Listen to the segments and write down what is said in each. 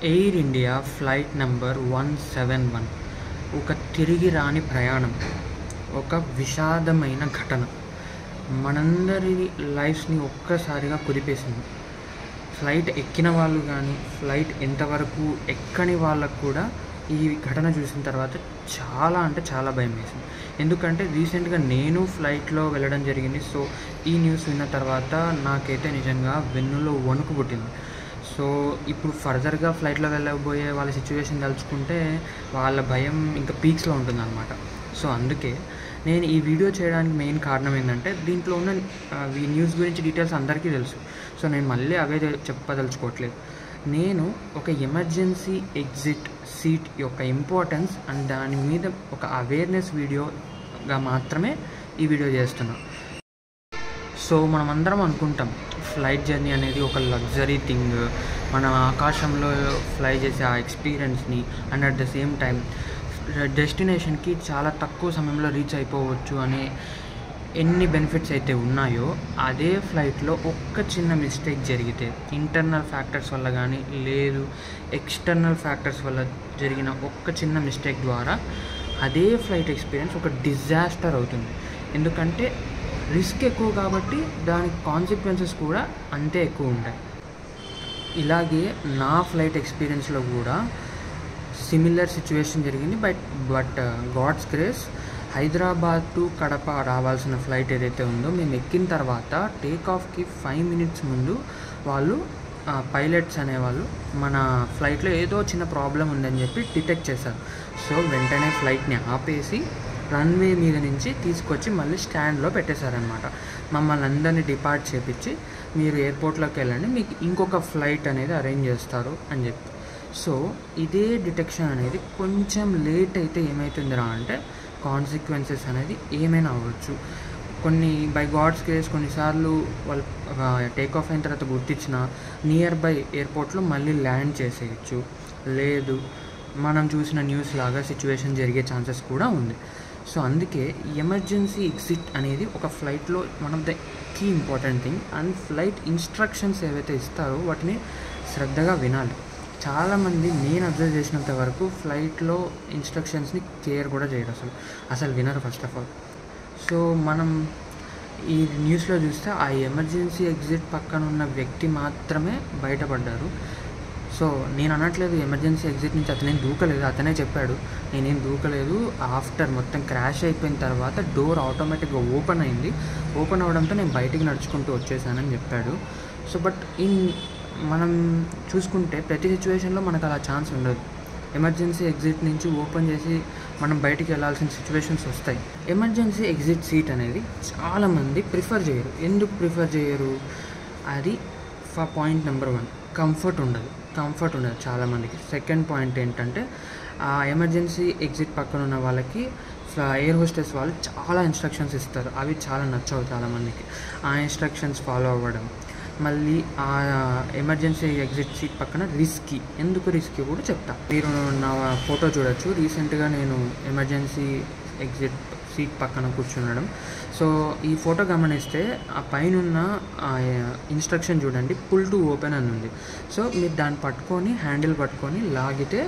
Air India flight number 171 ఒక తిరిగి రాని ప్రయాణం, ఒక విషాదమైన ఘటన మనందరి లైఫ్స్ని ఒక్కసారిగా కుదిపేసింది. ఫ్లైట్ ఎక్కిన వాళ్ళు కానీ, ఫ్లైట్ ఎంతవరకు ఎక్కని వాళ్ళకు కూడా ఈ ఘటన చూసిన తర్వాత చాలా అంటే చాలా భయం వేసింది. ఎందుకంటే రీసెంట్గా నేను ఫ్లైట్లో వెళ్ళడం జరిగింది. సో ఈ న్యూస్ విన్న తర్వాత నాకైతే నిజంగా వెన్నులో వణుకు పుట్టింది. సో ఇప్పుడు ఫర్దర్గా ఫ్లైట్లో వెళ్ళబోయే వాళ్ళ సిచ్యువేషన్ తలుచుకుంటే వాళ్ళ భయం ఇంకా పీక్స్లో ఉంటుందన్నమాట. సో అందుకే నేను ఈ వీడియో చేయడానికి మెయిన్ కారణం ఏంటంటే, దీంట్లో ఉన్న ఈ న్యూస్ గురించి డీటెయిల్స్ అందరికీ తెలుసు. సో నేను మళ్ళీ అవే చెప్పదలుచుకోవట్లేదు. నేను ఒక ఎమర్జెన్సీ ఎగ్జిట్ సీట్ యొక్క ఇంపార్టెన్స్ అండ్ దాని మీద ఒక అవేర్నెస్ వీడియోగా మాత్రమే ఈ వీడియో చేస్తున్నా. సో మనమందరం అనుకుంటాం ఫ్లైట్ జర్నీ అనేది ఒక లగ్జరీ థింగ్, మనం ఆకాశంలో ఫ్లై చేసే ఆ ఎక్స్పీరియన్స్ని and at the same time డెస్టినేషన్కి చాలా తక్కువ సమయంలో రీచ్ అయిపోవచ్చు అనే ఎన్ని బెనిఫిట్స్ అయితే ఉన్నాయో, అదే ఫ్లైట్లో ఒక్క చిన్న మిస్టేక్ జరిగితే, ఇంటర్నల్ ఫ్యాక్టర్స్ వల్ల కానీ లేదు ఎక్స్టర్నల్ ఫ్యాక్టర్స్ వల్ల జరిగిన ఒక్క చిన్న మిస్టేక్ ద్వారా అదే ఫ్లైట్ ఎక్స్పీరియన్స్ ఒక డిజాస్టర్ అవుతుంది. ఎందుకంటే రిస్క్ ఎక్కువ కాబట్టి దానికి కాన్సిక్వెన్సెస్ కూడా అంతే ఎక్కువ ఉంటాయి. ఇలాగే నా ఫ్లైట్ ఎక్స్పీరియన్స్లో కూడా సిమిలర్ సిచ్యువేషన్ జరిగింది. But God's grace, Hyderabad to Kadapa రావాల్సిన ఫ్లైట్ ఏదైతే ఉందో, మేము ఎక్కిన తర్వాత టేక్ ఆఫ్కి 5 minutes ముందు వాళ్ళు పైలట్స్ అనేవాళ్ళు మన ఫ్లైట్లో ఏదో చిన్న ప్రాబ్లం ఉందని చెప్పి డిటెక్ట్ చేశారు. సో వెంటనే ఫ్లైట్ని ఆపేసి రన్వే మీద నుంచి తీసుకొచ్చి మళ్ళీ స్టాండ్లో పెట్టేశారనమాట. మమ్మల్ని అందరినీ డిపార్ట్ చేపించి మీరు ఎయిర్పోర్ట్లోకి వెళ్ళండి, మీకు ఇంకొక ఫ్లైట్ అనేది అరేంజ్ చేస్తారు అని చెప్పి. సో ఇదే డిటెక్షన్ అనేది కొంచెం లేట్ అయితే ఏమవుతుందిరా అంటే, కాన్సిక్వెన్సెస్ అనేది ఏమైనా అవ్వచ్చు. కొన్ని బై గాడ్స్ కేస్ కొన్నిసార్లు వాళ్ళు టేక్ ఆఫ్ అయిన తర్వాత గుర్తించిన నియర్ బై ఎయిర్పోర్ట్లో మళ్ళీ ల్యాండ్ చేసేయచ్చు. లేదు మనం చూసిన న్యూస్ లాగా సిచ్యువేషన్ జరిగే ఛాన్సెస్ కూడా ఉంది. సో అందుకే ఎమర్జెన్సీ ఎగ్జిట్ అనేది ఒక ఫ్లైట్లో one of the key important thing. And flight instructions ఏవైతే ఇస్తారో వాటిని శ్రద్ధగా వినాలి. చాలామంది నేను అబ్జర్వ్ చేసినంత వరకు ఫ్లైట్లో ఇన్స్ట్రక్షన్స్ని కేర్ కూడా చేయరు, అసలు వినరు ఫస్ట్ ఆఫ్ ఆల్. సో మనం ఈ న్యూస్లో చూస్తే ఆ ఎమర్జెన్సీ ఎగ్జిట్ పక్కన ఉన్న వ్యక్తి మాత్రమే బయటపడ్డారు. సో నేను అనట్లేదు ఎమర్జెన్సీ ఎగ్జిట్ నుంచి అతనేం దూకలేదు, అతనే చెప్పాడు నేనేం దూకలేదు. ఆఫ్టర్ మొత్తం క్రాష్ అయిపోయిన తర్వాత డోర్ ఆటోమేటిక్గా ఓపెన్ అయింది, ఓపెన్ అవడంతో నేను బయటికి నడుచుకుంటూ వచ్చేసానని చెప్పాడు. సో బట్ మనం చూసుకుంటే ప్రతి సిచ్యువేషన్లో మనకు అలా ఛాన్స్ ఉండదు. ఎమర్జెన్సీ ఎగ్జిట్ నుంచి ఓపెన్ చేసి మనం బయటికి వెళ్ళాల్సిన సిచ్యువేషన్స్ వస్తాయి. ఎమర్జెన్సీ ఎగ్జిట్ సీట్ అనేది చాలామంది ప్రిఫర్ చేయరు. ఎందుకు ప్రిఫర్ చేయరు? అది పాయింట్ నెంబర్ 1, కంఫర్ట్ ఉండదు చాలామందికి. సెకండ్ పాయింట్ ఏంటంటే, ఆ ఎమర్జెన్సీ ఎగ్జిట్ పక్కన ఉన్న వాళ్ళకి ఎయిర్ హోస్టెస్ వాళ్ళు చాలా ఇన్స్ట్రక్షన్స్ ఇస్తారు, అవి చాలా నచ్చవు చాలామందికి. ఆ ఇన్స్ట్రక్షన్స్ ఫాలో అవ్వడం, మళ్ళీ ఆ ఎమర్జెన్సీ ఎగ్జిట్ సీట్ పక్కన రిస్కీ. ఎందుకు రిస్కీ కూడా చెప్తా. మీరు నా ఫోటో చూడొచ్చు. రీసెంట్గా నేను ఎమర్జెన్సీ ఎగ్జిట్ సీట్ పక్కన కూర్చునడం. సో ఈ ఫోటో గమనిస్తే ఆ పైన ఇన్స్ట్రక్షన్ చూడండి, పుల్ టు ఓపెన్ అని ఉంది. సో మీరు దాన్ని పట్టుకొని హ్యాండిల్ పట్టుకొని లాగితే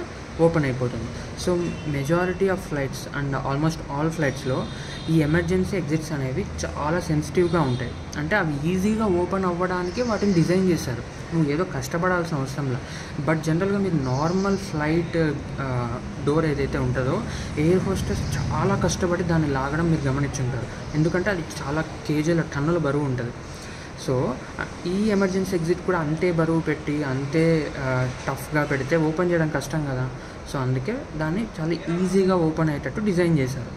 ఓపెన్ అయిపోతుంది. So majority of flights and almost all ఫ్లైట్స్లో ఈ ఎమర్జెన్సీ ఎగ్జిట్స్ అనేవి చాలా సెన్సిటివ్గా ఉంటాయి. అంటే అవి ఈజీగా ఓపెన్ అవ్వడానికి వాటిని డిజైన్ చేశారు, నువ్వు ఏదో కష్టపడాల్సిన అవసరంలా. బట్ జనరల్గా మీరు నార్మల్ ఫ్లైట్ డోర్ ఏదైతే ఉంటుందో, ఎయిర్ హోస్టెస్ చాలా కష్టపడి దాన్ని లాగడం మీరు గమనించుంటారు. ఎందుకంటే అది చాలా టన్నుల బరువు ఉంటుంది. సో ఈ ఎమర్జెన్సీ ఎగ్జిట్ కూడా అంతే బరువు పెట్టి అంతే టఫ్గా పెడితే ఓపెన్ చేయడం కష్టం కదా. సో అందుకే దాన్ని చాలా ఈజీగా ఓపెన్ అయ్యేటట్టు డిజైన్ చేశారు.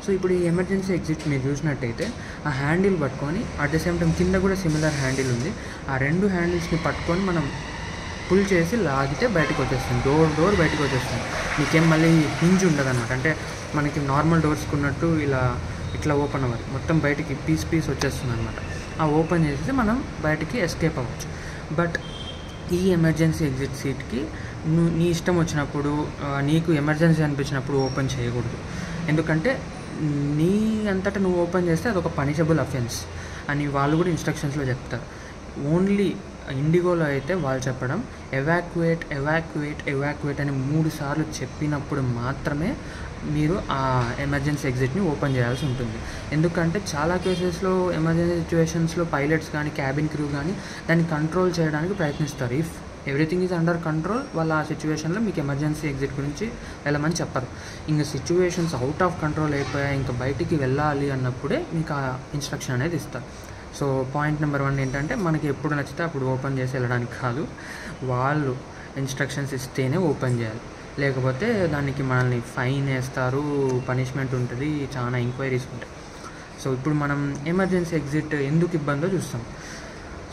సో ఇప్పుడు ఈ ఎమర్జెన్సీ ఎగ్జిట్ మీరు చూసినట్టయితే ఆ హ్యాండిల్ పట్టుకొని అట్ ద సేమ్ టైం కింద కూడా సిమిలర్ హ్యాండిల్ ఉంది. ఆ 2 హ్యాండిల్స్ని పట్టుకొని మనం పుల్ చేసి లాగితే బయటకు వచ్చేస్తుంది, డోర్ బయటకు వచ్చేస్తుంది. మీకేం మళ్ళీ హింజ్ ఉండదు అనమాట. అంటే మనకి నార్మల్ డోర్స్కి ఉన్నట్టు ఇట్లా ఓపెన్ అవ్వాలి, మొత్తం బయటికి పీస్ వచ్చేస్తుంది అనమాట. ఆ ఓపెన్ చేస్తే మనం బయటికి ఎస్కేప్ అవ్వచ్చు. బట్ ఈ ఎమర్జెన్సీ ఎగ్జిట్ సీట్కి నీ ఇష్టం వచ్చినప్పుడు, నీకు ఎమర్జెన్సీ అనిపించినప్పుడు ఓపెన్ చేయకూడదు. ఎందుకంటే నీ అంతటా నువ్వు ఓపెన్ చేస్తే అదొక పనిషబుల్ అఫెన్స్ అని వాళ్ళు కూడా ఇన్స్ట్రక్షన్స్లో చెప్తారు. ఓన్లీ ఇండిగోలో అయితే వాళ్ళు చెప్పడం ఎవాక్యుయేట్ అని 3 సార్లు చెప్పినప్పుడు మాత్రమే మీరు ఆ ఎమర్జెన్సీ ఎగ్జిట్ని ఓపెన్ చేయాల్సి ఉంటుంది. ఎందుకంటే చాలా కేసెస్లో ఎమర్జెన్సీ సిచ్యువేషన్స్లో పైలట్స్ కానీ క్యాబిన్ క్రూ కానీ దాన్ని కంట్రోల్ చేయడానికి ప్రయత్నిస్తారు. If everything is under control, వాళ్ళు ఆ సిచ్యువేషన్లో మీకు ఎమర్జెన్సీ ఎగ్జిట్ గురించి వెళ్ళమని చెప్పరు. ఇంకా సిచ్యువేషన్స్ అవుట్ ఆఫ్ కంట్రోల్ అయిపోయాయి, ఇంకా బయటికి వెళ్ళాలి అన్నప్పుడే మీకు ఆ ఇన్స్ట్రక్షన్ అనేది ఇస్తారు. సో పాయింట్ నెంబర్ 1 ఏంటంటే మనకి ఎప్పుడు నచ్చితే అప్పుడు ఓపెన్ చేసి వెళ్ళడానికి కాదు, వాళ్ళు ఇన్స్ట్రక్షన్స్ ఇస్తేనే ఓపెన్ చేయాలి. లేకపోతే దానికి మనల్ని ఫైన్ వేస్తారు, పనిష్మెంట్ ఉంటుంది, చాలా ఎంక్వైరీస్ ఉంటాయి. సో ఇప్పుడు మనం ఎమర్జెన్సీ ఎగ్జిట్ ఎందుకు ఇబ్బందో చూస్తాం.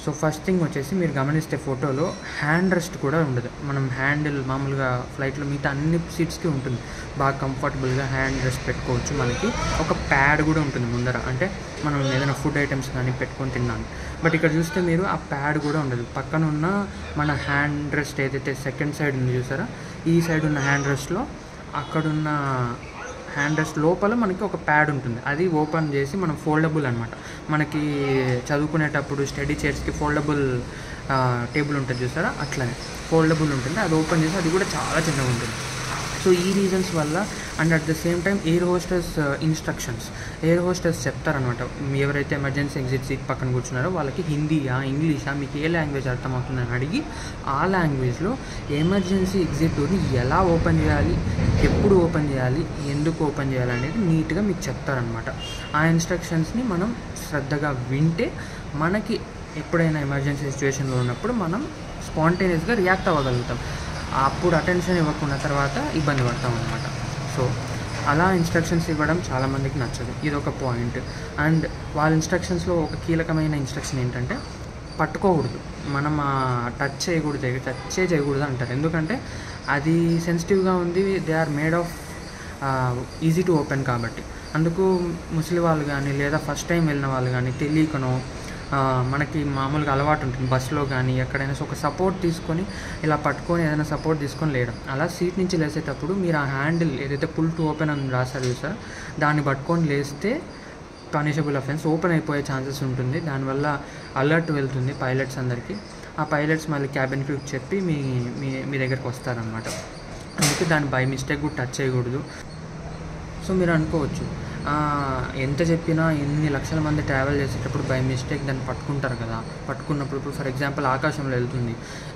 సో ఫస్ట్ థింగ్ వచ్చేసి మీరు గమనిస్తే ఫోటోలో హ్యాండ్ రెస్ట్ కూడా ఉండదు. మనం హ్యాండిల్ మామూలుగా ఫ్లైట్లో మిగతా అన్ని సీట్స్కి ఉంటుంది, బాగా కంఫర్టబుల్గా హ్యాండ్ రెస్ట్ పెట్టుకోవచ్చు. మనకి ఒక ప్యాడ్ కూడా ఉంటుంది ముందర, అంటే మనం ఏదైనా ఫుడ్ ఐటమ్స్ కానీ పెట్టుకొని తిన్నాను. బట్ ఇక్కడ చూస్తే మీరు ఆ ప్యాడ్ కూడా ఉండదు. పక్కన ఉన్న మన హ్యాండ్ రెస్ట్ ఏదైతే సెకండ్ సైడ్ ఉంది చూసారా, ఈ సైడ్ ఉన్న హ్యాండ్ రెస్ట్లో అక్కడున్న హ్యాండ్ రెస్ట్ లోపల మనకి ఒక ప్యాడ్ ఉంటుంది. అది ఓపెన్ చేసి మనం ఫోల్డబుల్ అనమాట, మనకి చదువుకునేటప్పుడు స్టడీ చైర్స్కి ఫోల్డబుల్ టేబుల్ ఉంటుంది చూసారా, అట్లనే ఫోల్డబుల్ ఉంటుంది. అది ఓపెన్ చేసి అది కూడా చాలా చిన్నగా ఉంటుంది. సో ఈ రీజన్స్ వల్ల and at the same time air hostess instructions, air hostess చెప్తారనమాట. ఎవరైతే ఎమర్జెన్సీ ఎగ్జిట్ సీట్ పక్కన కూర్చున్నారో వాళ్ళకి హిందీయా ఇంగ్లీషా మీకు ఏ లాంగ్వేజ్ అర్థమవుతుందని అడిగి ఆ లాంగ్వేజ్లో ఎమర్జెన్సీ ఎగ్జిట్ డోర్ని ఎలా ఓపెన్ చేయాలి, ఎప్పుడు ఓపెన్ చేయాలి, ఎందుకు ఓపెన్ చేయాలి అనేది నీట్గా మీకు చెప్తారనమాట. ఆ ఇన్స్ట్రక్షన్స్ని మనం శ్రద్ధగా వింటే మనకి ఎప్పుడైనా ఎమర్జెన్సీ సిచ్యువేషన్లో ఉన్నప్పుడు మనం స్పాంటేనియస్గా రియాక్ట్ అవ్వగలుగుతాం. అప్పుడు అటెన్షన్ ఇవ్వకున్న తర్వాత ఇబ్బంది పడతాం అనమాట. సో అలా ఇన్స్ట్రక్షన్స్ ఇవ్వడం చాలామందికి నచ్చదు, ఇది ఒక పాయింట్. అండ్ వాళ్ళ ఇన్స్ట్రక్షన్స్లో ఒక కీలకమైన ఇన్స్ట్రక్షన్ ఏంటంటే పట్టుకోకూడదు, మనం టచ్ చేయకూడదు అంటారు. ఎందుకంటే అది సెన్సిటివ్గా ఉంది, they are made of easy to open కాబట్టి. అందుకు ముసలి వాళ్ళు కానీ లేదా ఫస్ట్ టైం వెళ్ళిన వాళ్ళు కానీ తెలియకనో మనకి మామూలుగా అలవాటు ఉంటుంది బస్సులో కానీ ఎక్కడైనా. సో ఒక సపోర్ట్ తీసుకొని ఇలా పట్టుకొని ఏదైనా సపోర్ట్ తీసుకొని లేయడం, అలా సీట్ నుంచి లేసేటప్పుడు మీరు ఆ హ్యాండిల్ ఏదైతే పుల్ టు ఓపెన్ అని రాస్తారు చూసారా, దాన్ని పట్టుకొని లేస్తే పనిషబుల్ అఫెన్స్, ఓపెన్ అయిపోయే ఛాన్సెస్ ఉంటుంది. దానివల్ల అలర్ట్ వెళ్తుంది పైలట్స్ అందరికీ. ఆ పైలట్స్ మళ్ళీ క్యాబిన్ క్రూకి చెప్పి మీ దగ్గరికి వస్తారనమాట. అందుకే దాన్ని బై మిస్టేక్ కూడా టచ్ చేయకూడదు. సో మీరు అనుకోవచ్చు ఎంత చెప్పినా ఎన్ని లక్షల మంది ట్రావెల్ చేసేటప్పుడు బై మిస్టేక్ దాన్ని పట్టుకుంటారు కదా, పట్టుకున్నప్పుడు ఇప్పుడు ఫర్ ఎగ్జాంపుల్ ఆకాశంలో వెళ్తుంది,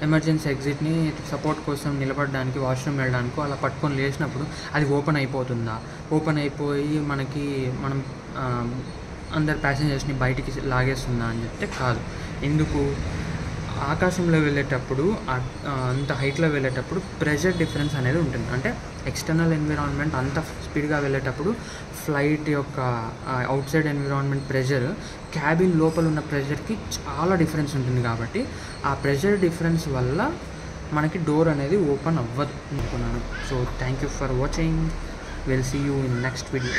ఎమర్జెన్సీ ఎగ్జిట్ని సపోర్ట్ కోసం నిలబడడానికి వాష్రూమ్ వెళ్ళడానికి అలా పట్టుకొని లేచినప్పుడు అది ఓపెన్ అయిపోతుందా, ఓపెన్ అయిపోయి మనం అందరు ప్యాసింజర్స్ని బయటికి లాగేస్తుందా అని చెప్తే కాదు. ఎందుకు, ఆకాశంలో వెళ్ళేటప్పుడు అంత హైట్లో వెళ్ళేటప్పుడు ప్రెషర్ డిఫరెన్స్ అనేది ఉంటుంది. అంటే ఎక్స్టర్నల్ ఎన్విరాన్మెంట్ అంత స్పీడ్గా వెళ్ళేటప్పుడు ఫ్లైట్ యొక్క out side environment pressure cabin లోపల ఉన్న ప్రెషర్కి చాలా డిఫరెన్స్ ఉంటుంది. కాబట్టి ఆ ప్రెషర్ డిఫరెన్స్ వల్ల మనకి డోర్ అనేది ఓపెన్ అవ్వదు అనుకున్నాను. So thank you for watching, will see you in next video.